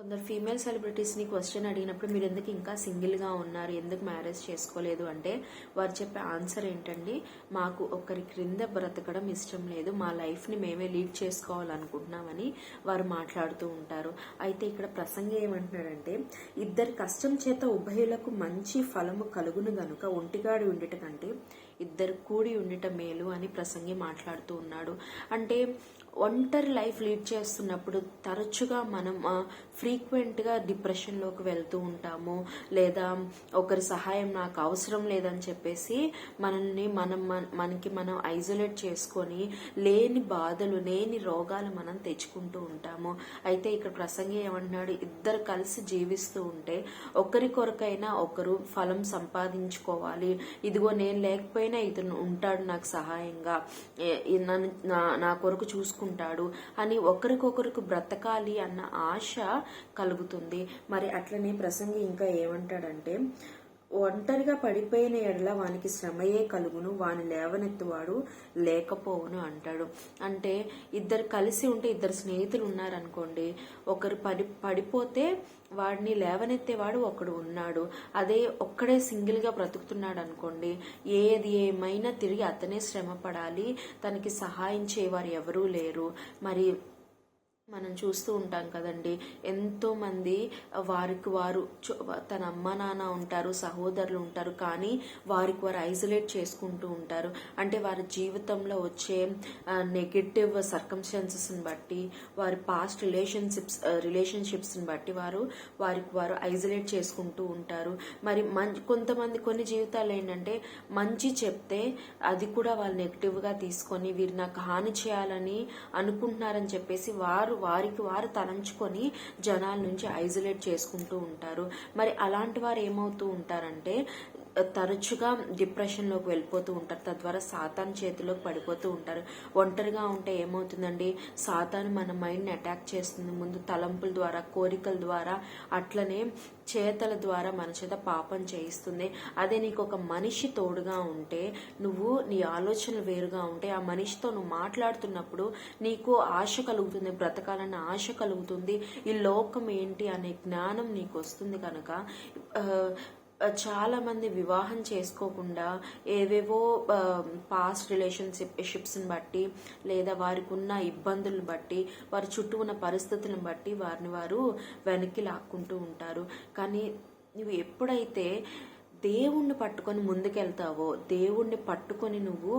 కొందరు female సెలబ్రిటీస్ని question అడిగినప్పుడు మీరు ఎందుకు ఇంకా సింగిల్గా ఉన్నారు, ఎందుకు మ్యారేజ్ చేసుకోలేదు అంటే వారు చెప్పే ఆన్సర్ ఏంటండి, మాకు ఒకరి క్రింద బ్రతకడం ఇష్టం లేదు, మా లైఫ్ని మేమే లీడ్ చేసుకోవాలనుకుంటున్నామని వారు మాట్లాడుతూ ఉంటారు. అయితే ఇక్కడ ప్రసంగి ఏమంటున్నాడంటే, ఇద్దరి కష్టం చేత ఉభయులకు మంచి ఫలము కలుగును గనుక ఒంటిగాడి ఉండిట కంటే ఇద్దరు కూడి ఉండిట మేలు అని ప్రసంగి మాట్లాడుతూ ఉన్నాడు. అంటే ఒంటరి లైఫ్ లీడ్ చేస్తున్నప్పుడు తరచుగా మనం ఫ్రీక్వెంట్గా డిప్రెషన్లోకి వెళ్తూ ఉంటాము, లేదా ఒకరి సహాయం నాకు అవసరం లేదని చెప్పేసి మనకి మనం ఐసోలేట్ చేసుకొని లేని బాధలు లేని రోగాలు మనం తెచ్చుకుంటూ ఉంటాము. అయితే ఇక్కడ ప్రసంగి ఏమంటున్నాడు, ఇద్దరు కలిసి జీవిస్తూ ఉంటే ఒకరికొరకైనా ఒకరు ఫలం సంపాదించుకోవాలి, ఇదిగో నేను లేకపోయినా ఇతను ఉంటాడు నాకు సహాయంగా, నా కొరకు చూసుకుంటాడు అని ఒకరికొకరికి బ్రతకాలి అన్న ఆశ కలుగుతుంది. మరి అట్లనే ప్రసంగి ఇంకా ఏమంటాడంటే, ఒంటరిగా పడిపోయిన ఎడల వానికి శ్రమయే కలుగును, వాని లేవనెత్తువాడు లేకపోవును అంటాడు. అంటే ఇద్దరు కలిసి ఉంటే, ఇద్దరు స్నేహితులు ఉన్నారనుకోండి, ఒకరు పడిపోతే వాడిని లేవనెత్తేవాడు ఒకడు ఉన్నాడు. అదే ఒక్కడే సింగిల్గా బ్రతుకుతున్నాడు అనుకోండి, ఏది ఏమైనా తిరిగి అతనే శ్రమ పడాలి, తనకి సహాయం చేయవారు ఎవరూ లేరు. మరి మనం చూస్తూ ఉంటాం కదండి, ఎంతో మంది వారికి వారు తన అమ్మ నాన్న ఉంటారు, సహోదరులు ఉంటారు, కానీ వారికి వారు ఐసోలేట్ చేసుకుంటూ ఉంటారు. అంటే వారి జీవితంలో వచ్చే నెగటివ్ సర్కమ్స్టాన్సెస్ని బట్టి, వారి పాస్ట్ రిలేషన్షిప్స్ని బట్టి వారికి వారు ఐసోలేట్ చేసుకుంటూ ఉంటారు. మరి కొంతమంది కొన్ని జీవితాలు ఏంటంటే, మంచి చెప్తే అది కూడా వాళ్ళు నెగిటివ్గా తీసుకొని వీరు నాకు హాని చేయాలని అనుకుంటున్నారని చెప్పేసి వారికి వారు తలంచుకొని జనాల నుంచి ఐసోలేట్ చేసుకుంటూ ఉంటారు. మరి అలాంటి వారు ఏమవుతూ ఉంటారంటే తరచుగా డిప్రెషన్లోకి వెళ్ళిపోతూ ఉంటారు, తద్వారా సాతాను చేతిలోకి పడిపోతూ ఉంటారు. ఒంటరిగా ఉంటే ఏమవుతుందండి, సాతాను మన మైండ్ని అటాక్ చేస్తుంది, ముందు తలంపుల ద్వారా, కోరికల ద్వారా, అట్లనే చేతల ద్వారా మన చేత పాపం చేయిస్తుంది. అదే నీకు ఒక మనిషి తోడుగా ఉంటే, నువ్వు నీ ఆలోచనలు వేరుగా ఉంటే, ఆ మనిషితో నువ్వు మాట్లాడుతున్నప్పుడు నీకు ఆశ కలుగుతుంది, బ్రతకాలన్న ఆశ కలుగుతుంది, ఈ లోకం ఏంటి అనే జ్ఞానం నీకు వస్తుంది. కనుక చాలా మంది వివాహం చేసుకోకుండా ఏవేవో పాస్ట్ రిలేషన్షిప్స్ని బట్టి, లేదా వారికి ఉన్న ఇబ్బందులను బట్టి, వారి చుట్టూ ఉన్న పరిస్థితులను బట్టి వారిని వారు వెనక్కి లాక్కుంటూ ఉంటారు. కానీ నువ్వు ఎప్పుడైతే దేవుణ్ణి పట్టుకొని ముందుకెళ్తావో, దేవుణ్ణి పట్టుకొని నువ్వు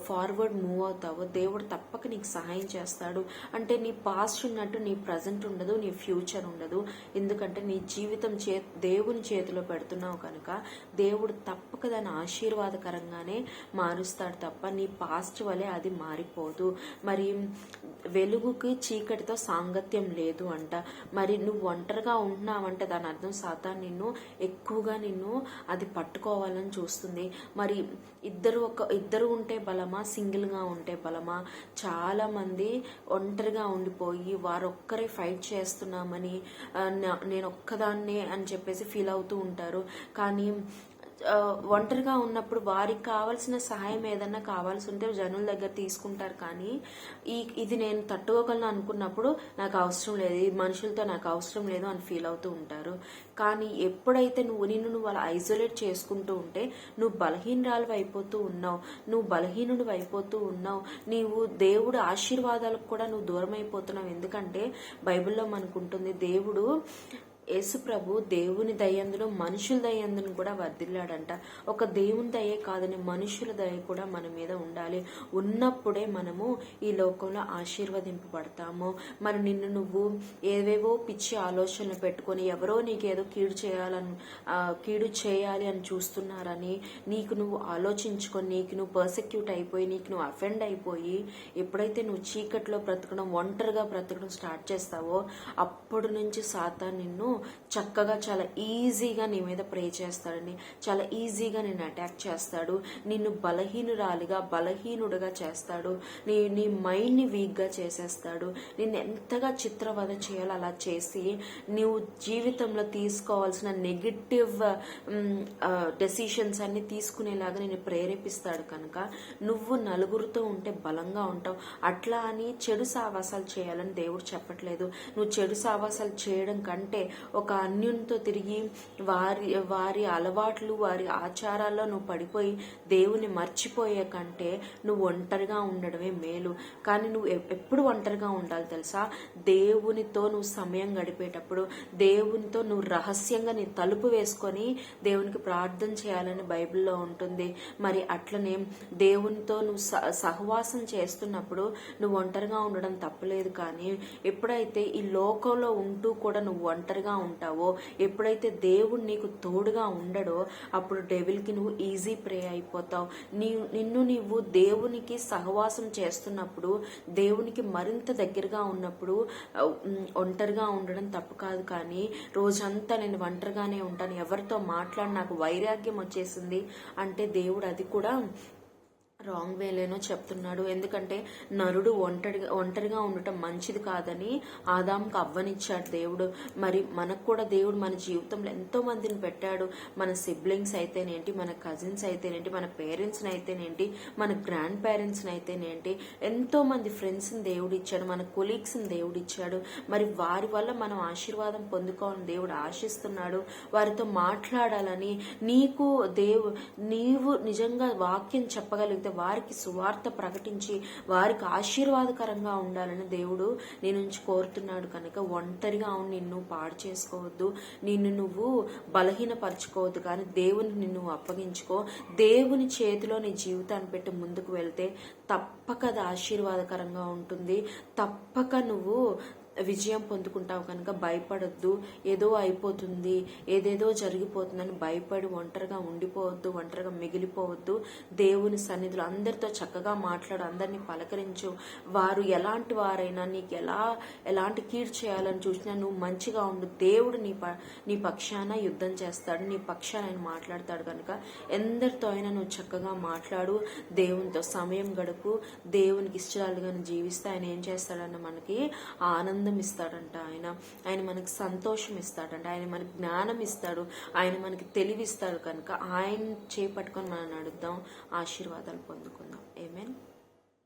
ఫార్వర్డ్ మూవ్ అవుతావో, దేవుడు తప్పక నీకు సహాయం చేస్తాడు. అంటే నీ పాస్ట్ ఉన్నట్టు నీ ప్రజెంట్ ఉండదు, నీ ఫ్యూచర్ ఉండదు. ఎందుకంటే నీ జీవితం దేవుని చేతిలో పెడుతున్నావు కనుక దేవుడు తప్పక దాన్ని ఆశీర్వాదకరంగానే మారుస్తాడు తప్ప నీ పాస్ట్ వలె అది మారిపోదు. మరి వెలుగుకి చీకటితో సాంగత్యం లేదు అంట. మరి నువ్వు ఒంటరిగా ఉంటున్నావంటే దాని అర్థం సాతాను ఎక్కువగా నిన్ను అది పట్టుకోవాలని చూస్తుంది. మరి ఇద్దరు ఉంటే బలమా, సింగిల్గా ఉంటే బలమా? చాలా మంది ఒంటరిగా ఉండిపోయి వారొక్కరే ఫైట్ చేస్తున్నామని, నేను ఒక్కదాన్నే అని చెప్పేసి ఫీల్ అవుతూ ఉంటారు. కానీ ఒంటరిగా ఉన్నప్పుడు వారికి కావాల్సిన సహాయం ఏదన్నా కావాల్సి ఉంటే జనుల దగ్గర తీసుకుంటారు. కానీ ఇది నేను తట్టుకోగలను అనుకున్నప్పుడు నాకు అవసరం లేదు, ఈ మనుషులతో నాకు అవసరం లేదు అని ఫీల్ అవుతూ ఉంటారు. కానీ ఎప్పుడైతే నువ్వు అలా ఐసోలేట్ చేసుకుంటూ ఉంటే నువ్వు బలహీనరాలు అయిపోతూ ఉన్నావు, నువ్వు బలహీనుడు అయిపోతూ ఉన్నావు, నీవు దేవుడు ఆశీర్వాదాలకు కూడా నువ్వు దూరం అయిపోతున్నావు. ఎందుకంటే బైబిల్లో మనకు ఉంటుంది, దేవుడు యేసు ప్రభు దేవుని దయందును మనుషుల దయందును కూడా వర్ధిల్లాడంట. ఒక దేవుని దయే కాదని మనుషుల దయ కూడా మన మీద ఉండాలి. ఉన్నప్పుడే మనము ఈ లోకంలో ఆశీర్వదింపబడతాము. మరి నిన్ను నువ్వు ఏవేవో పిచ్చి ఆలోచనలు పెట్టుకొని ఎవరో నీకేదో కీడు చేయాలి అని చూస్తున్నారని నీకు నువ్వు ఆలోచించుకొని, నీకు నువ్వు పర్సెక్యూట్ అయిపోయి, నీకు నువ్వు అఫెండ్ అయిపోయి, ఎప్పుడైతే నువ్వు చీకట్లో బ్రతకడం, ఒంటరిగా బ్రతకడం స్టార్ట్ చేస్తావో అప్పటి నుంచి సాతాను నిన్ను చక్కగా చాలా ఈజీగా నీ మీద ప్రే చేస్తాడండి. చాలా ఈజీగా నిన్ను అటాక్ చేస్తాడు. నిన్ను బలహీనుడిగా చేస్తాడు. నీ మైండ్ని వీక్గా చేసేస్తాడు. నిన్ను ఎంతగా చిత్రవద చేయాలో అలా చేసి నువ్వు జీవితంలో తీసుకోవాల్సిన నెగిటివ్ డెసిషన్స్ అన్ని తీసుకునేలాగా నేను ప్రేరేపిస్తాడు. కనుక నువ్వు నలుగురితో ఉంటే బలంగా ఉంటావు. అట్లా అని చెడు సావాసాలు చేయాలని దేవుడు చెప్పట్లేదు. నువ్వు చెడు సావాసాలు చేయడం కంటే ఒక అన్యునితో తిరిగి వారి అలవాట్లు వారి ఆచారాల్లో నువ్వు పడిపోయి దేవుని మర్చిపోయే కంటే నువ్వు ఒంటరిగా ఉండడమే మేలు. కానీ నువ్వు ఎప్పుడు ఒంటరిగా ఉండాలి తెలుసా? దేవునితో నువ్వు సమయం గడిపేటప్పుడు, దేవునితో నువ్వు రహస్యంగా నీ తలుపు వేసుకొని దేవునికి ప్రార్థన చేయాలని బైబిల్లో ఉంటుంది. మరి అట్లనే దేవునితో నువ్వు సహవాసం చేస్తున్నప్పుడు నువ్వు ఒంటరిగా ఉండడం తప్పలేదు. కానీ ఎప్పుడైతే ఈ లోకంలో ఉంటూ కూడా నువ్వు ఒంటరిగా ఉంటావో, ఎప్పుడైతే దేవుడు నీకు తోడుగా ఉండడో, అప్పుడు డెవిల్కి నువ్వు ఈజీ ప్రే అయిపోతావు. నీవు దేవునికి సహవాసం చేస్తున్నప్పుడు, దేవునికి మరింత దగ్గరగా ఉన్నప్పుడు ఒంటరిగా ఉండడం తప్పు కాదు. కానీ రోజంతా నేను ఒంటరిగానే ఉంటాను, ఎవరితో మాట్లాడి నాకు వైరాగ్యం వచ్చేసింది అంటే దేవుడు అది కూడా రాంగ్ వేలేనో చెప్తున్నాడు. ఎందుకంటే నరుడు ఒంటరిగా ఉండటం మంచిది కాదని ఆదాంకు అవ్వనిచ్చాడు దేవుడు. మరి మనకు కూడా దేవుడు మన జీవితంలో ఎంతో మందిని పెట్టాడు. మన సిబ్లింగ్స్ అయితేనేంటి, మన కజిన్స్ అయితేనేంటి, మన పేరెంట్స్ని అయితేనేంటి, మన గ్రాండ్ పేరెంట్స్ని అయితేనేంటి, ఎంతో మంది ఫ్రెండ్స్ని దేవుడు ఇచ్చాడు, మన కొలీగ్స్ని దేవుడు ఇచ్చాడు. మరి వారి వల్ల మనం ఆశీర్వాదం పొందుకోవాలని దేవుడు ఆశిస్తున్నాడు. వారితో మాట్లాడాలని, నీవు నిజంగా వాక్యం చెప్పగలిగితే వారికి సువార్త ప్రకటించి వారికి ఆశీర్వాదకరంగా ఉండాలని దేవుడు నీ నుంచి కోరుతున్నాడు. కనుక ఒంటరిగా నిన్ను పాడు చేసుకోవద్దు, నిన్ను నువ్వు బలహీనపరచుకోవద్దు. కానీ దేవుని నిన్ను అప్పగించుకో. దేవుని చేతిలో నీ జీవితాన్ని పెట్టి ముందుకు వెళ్తే తప్పక అది ఆశీర్వాదకరంగా ఉంటుంది. తప్పక నువ్వు విజయం పొందుకుంటావు. కనుక భయపడొద్దు. ఏదో అయిపోతుంది, ఏదేదో జరిగిపోతుందని భయపడి ఒంటరిగా ఉండిపోవద్దు, ఒంటరిగా మిగిలిపోవద్దు. దేవుని సన్నిధిలో అందరితో చక్కగా మాట్లాడు, అందరినీ పలకరించు. వారు ఎలాంటి వారైనా నీకు ఎలాంటి కీడు చేయాలని చూసినా నువ్వు మంచిగా ఉండు. దేవుడు నీ పక్షాన యుద్ధం చేస్తాడు, నీ పక్షాన ఆయన మాట్లాడతాడు. కనుక ఎందరితో అయినా నువ్వు చక్కగా మాట్లాడు, దేవునితో సమయం గడుపు. దేవునికి ఇష్టాలుగా జీవిస్తే ఆయన ఏం చేస్తాడన్న మనకి ఆనందం ఇస్తాడంట. ఆయన మనకి సంతోషం ఇస్తాడంట. ఆయన మనకి జ్ఞానం ఇస్తాడు, ఆయన మనకి తెలివిస్తాడు. కనుక ఆయన చేపట్టుకొని మనం నడుద్దాం, ఆశీర్వాదాలు పొందుకుందాం. ఆమేన్.